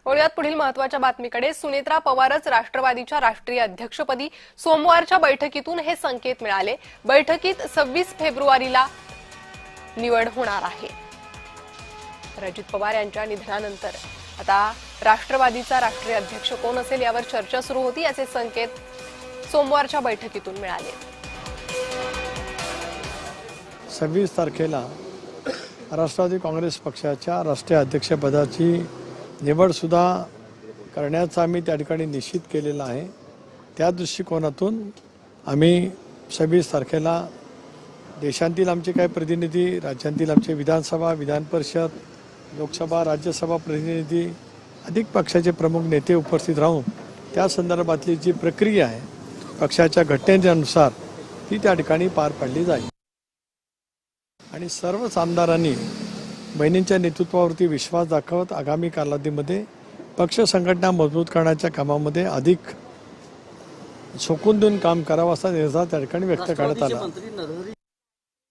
वळूयात पुढील महत्त्वाच्या बातमीकडे। सुनेत्रा पवारच राष्ट्रवादीच्या राष्ट्रीय अध्यक्षपदी सोमवारच्या बैठकीतून हे संकेत मिळाले। बैठकीत 26 फेब्रुवारीला निवड होणार आहे। अजित पवार यांच्या निधनानंतर आता राष्ट्रवादीचा राष्ट्रीय अध्यक्ष कोण असेल यावर चर्चा सुरू होती। याचे संकेत सोमवारच्या बैठकीतून मिळाले। 26 तारखेला राष्ट्रवादी काँग्रेस पक्षाच्या राष्ट्रीय अध्यक्षपदाची निवड सुद्धा करण्याचा आम्ही त्या ठिकाणी निश्चित केलेला आहे। त्या दृष्टिकोनातून आम्ही 26 तारखेला देशांतील आमचे काही प्रतिनिधी, राज्यांतील आमचे विधानसभा, विधान परिषद, लोकसभा, राज्यसभा प्रतिनिधी, अधिक पक्षाचे प्रमुख नेते उपस्थित राहून त्या संदर्भातली जी प्रक्रिया आहे पक्षाच्या घटनेनुसार ती त्या ठिकाणी पार पाडली जाईल। आणि सर्वच आमदारांनी बहिणींच्या नेतृत्वावरती विश्वास दाखवत आगामी कालावधीमध्ये पक्ष संघटना मजबूत करण्याच्या कामामध्ये अधिक झोकून देऊन काम करावं असा निर्धार त्या ठिकाणी व्यक्त करण्यात आला।